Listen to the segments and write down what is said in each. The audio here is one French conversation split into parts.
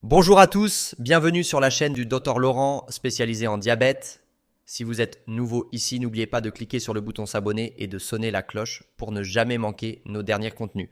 Bonjour à tous, bienvenue sur la chaîne du Dr Laurent spécialisé en diabète. Si vous êtes nouveau ici, n'oubliez pas de cliquer sur le bouton s'abonner et de sonner la cloche pour ne jamais manquer nos derniers contenus.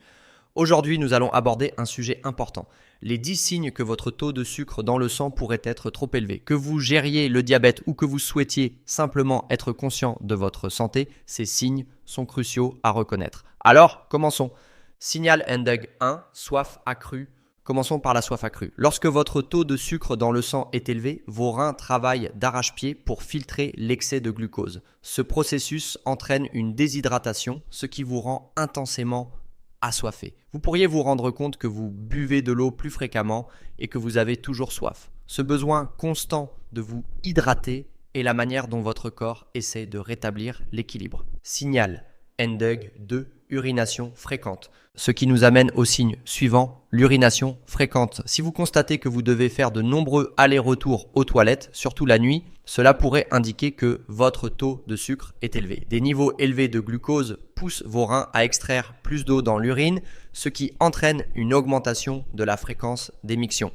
Aujourd'hui, nous allons aborder un sujet important. Les 10 signes que votre taux de sucre dans le sang pourrait être trop élevé. Que vous gériez le diabète ou que vous souhaitiez simplement être conscient de votre santé, ces signes sont cruciaux à reconnaître. Alors, commençons. Signal NDUG 1, soif accrue. Commençons par la soif accrue. Lorsque votre taux de sucre dans le sang est élevé, vos reins travaillent d'arrache-pied pour filtrer l'excès de glucose. Ce processus entraîne une déshydratation, ce qui vous rend intensément assoiffé. Vous pourriez vous rendre compte que vous buvez de l'eau plus fréquemment et que vous avez toujours soif. Ce besoin constant de vous hydrater est la manière dont votre corps essaie de rétablir l'équilibre. Signal NDUG 2, urination fréquente. Ce qui nous amène au signe suivant, l'urination fréquente. Si vous constatez que vous devez faire de nombreux allers-retours aux toilettes, surtout la nuit, cela pourrait indiquer que votre taux de sucre est élevé. Des niveaux élevés de glucose poussent vos reins à extraire plus d'eau dans l'urine, ce qui entraîne une augmentation de la fréquence d'émission.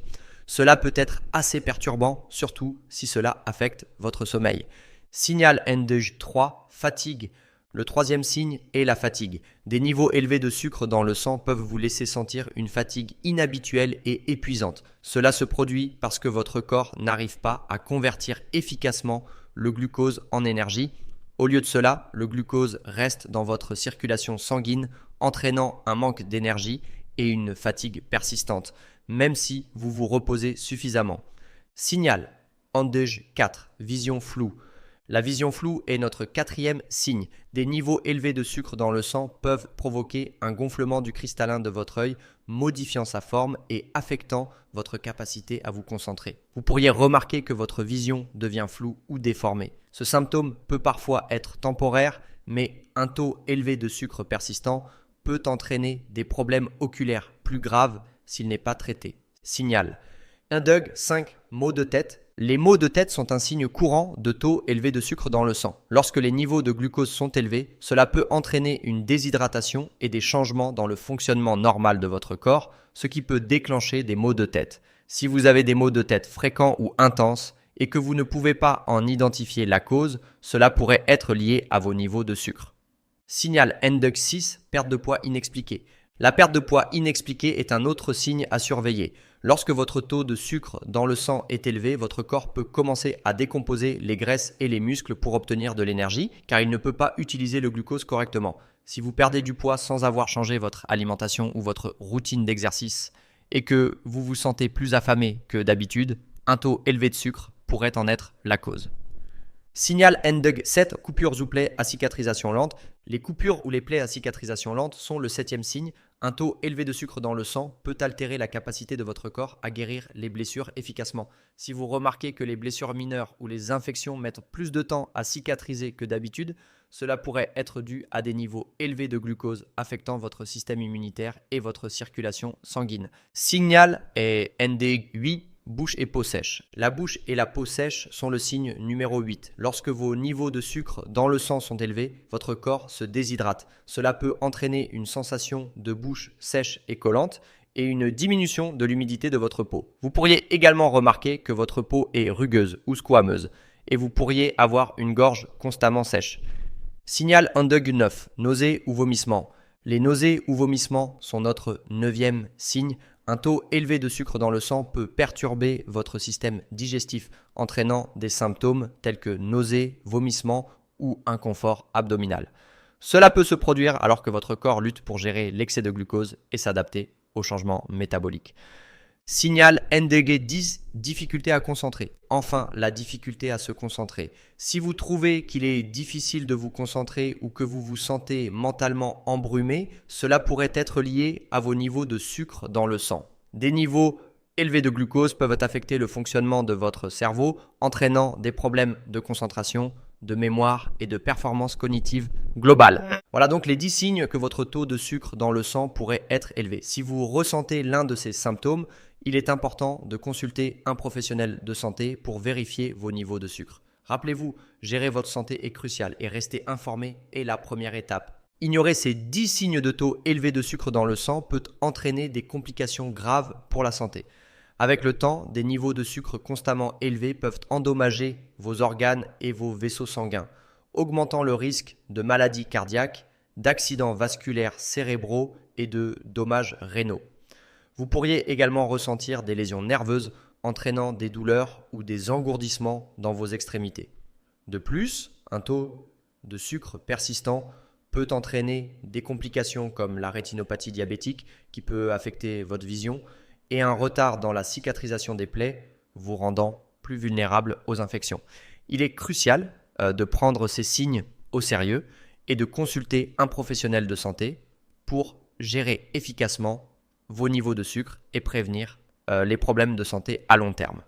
Cela peut être assez perturbant, surtout si cela affecte votre sommeil. Signal NDUG 3, fatigue. Le troisième signe est la fatigue. Des niveaux élevés de sucre dans le sang peuvent vous laisser sentir une fatigue inhabituelle et épuisante. Cela se produit parce que votre corps n'arrive pas à convertir efficacement le glucose en énergie. Au lieu de cela, le glucose reste dans votre circulation sanguine, entraînant un manque d'énergie et une fatigue persistante, même si vous vous reposez suffisamment. Signal NDUG 4, vision floue. La vision floue est notre quatrième signe. Des niveaux élevés de sucre dans le sang peuvent provoquer un gonflement du cristallin de votre œil, modifiant sa forme et affectant votre capacité à vous concentrer. Vous pourriez remarquer que votre vision devient floue ou déformée. Ce symptôme peut parfois être temporaire, mais un taux élevé de sucre persistant peut entraîner des problèmes oculaires plus graves s'il n'est pas traité. Signal NDUG 5, maux de tête. Les maux de tête sont un signe courant de taux élevé de sucre dans le sang. Lorsque les niveaux de glucose sont élevés, cela peut entraîner une déshydratation et des changements dans le fonctionnement normal de votre corps, ce qui peut déclencher des maux de tête. Si vous avez des maux de tête fréquents ou intenses et que vous ne pouvez pas en identifier la cause, cela pourrait être lié à vos niveaux de sucre. Signal NDUG 6, perte de poids inexpliquée. La perte de poids inexpliquée est un autre signe à surveiller. Lorsque votre taux de sucre dans le sang est élevé, votre corps peut commencer à décomposer les graisses et les muscles pour obtenir de l'énergie, car il ne peut pas utiliser le glucose correctement. Si vous perdez du poids sans avoir changé votre alimentation ou votre routine d'exercice et que vous vous sentez plus affamé que d'habitude, un taux élevé de sucre pourrait en être la cause. Signal NDUG 7, coupures ou plaies à cicatrisation lente. Les coupures ou les plaies à cicatrisation lente sont le septième signe. Un taux élevé de sucre dans le sang peut altérer la capacité de votre corps à guérir les blessures efficacement. Si vous remarquez que les blessures mineures ou les infections mettent plus de temps à cicatriser que d'habitude, cela pourrait être dû à des niveaux élevés de glucose affectant votre système immunitaire et votre circulation sanguine. Signal est NDUG 8. Bouche et peau sèche. La bouche et la peau sèche sont le signe numéro 8. Lorsque vos niveaux de sucre dans le sang sont élevés, votre corps se déshydrate. Cela peut entraîner une sensation de bouche sèche et collante et une diminution de l'humidité de votre peau. Vous pourriez également remarquer que votre peau est rugueuse ou squameuse et vous pourriez avoir une gorge constamment sèche. Signal NDUG 9, nausées ou vomissements. Les nausées ou vomissements sont notre 9e signe. Un taux élevé de sucre dans le sang peut perturber votre système digestif, entraînant des symptômes tels que nausées, vomissements ou inconfort abdominal. Cela peut se produire alors que votre corps lutte pour gérer l'excès de glucose et s'adapter aux changements métaboliques. Signal NDUG 10, difficulté à concentrer. Enfin, la difficulté à se concentrer. Si vous trouvez qu'il est difficile de vous concentrer ou que vous vous sentez mentalement embrumé, cela pourrait être lié à vos niveaux de sucre dans le sang. Des niveaux élevés de glucose peuvent affecter le fonctionnement de votre cerveau, entraînant des problèmes de concentration, de mémoire et de performance cognitive globale. Voilà donc les 10 signes que votre taux de sucre dans le sang pourrait être élevé. Si vous ressentez l'un de ces symptômes, il est important de consulter un professionnel de santé pour vérifier vos niveaux de sucre. Rappelez-vous, gérer votre santé est crucial et rester informé est la première étape. Ignorer ces 10 signes de taux élevés de sucre dans le sang peut entraîner des complications graves pour la santé. Avec le temps, des niveaux de sucre constamment élevés peuvent endommager vos organes et vos vaisseaux sanguins, augmentant le risque de maladies cardiaques, d'accidents vasculaires cérébraux et de dommages rénaux. Vous pourriez également ressentir des lésions nerveuses entraînant des douleurs ou des engourdissements dans vos extrémités. De plus, un taux de sucre persistant peut entraîner des complications comme la rétinopathie diabétique qui peut affecter votre vision et un retard dans la cicatrisation des plaies, vous rendant plus vulnérable aux infections. Il est crucial de prendre ces signes au sérieux et de consulter un professionnel de santé pour gérer efficacement vos niveaux de sucre et prévenir les problèmes de santé à long terme.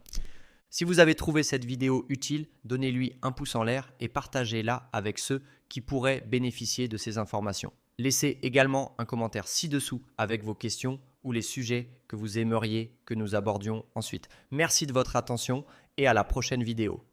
Si vous avez trouvé cette vidéo utile, donnez-lui un pouce en l'air et partagez-la avec ceux qui pourraient bénéficier de ces informations. Laissez également un commentaire ci-dessous avec vos questions ou les sujets que vous aimeriez que nous abordions ensuite. Merci de votre attention et à la prochaine vidéo.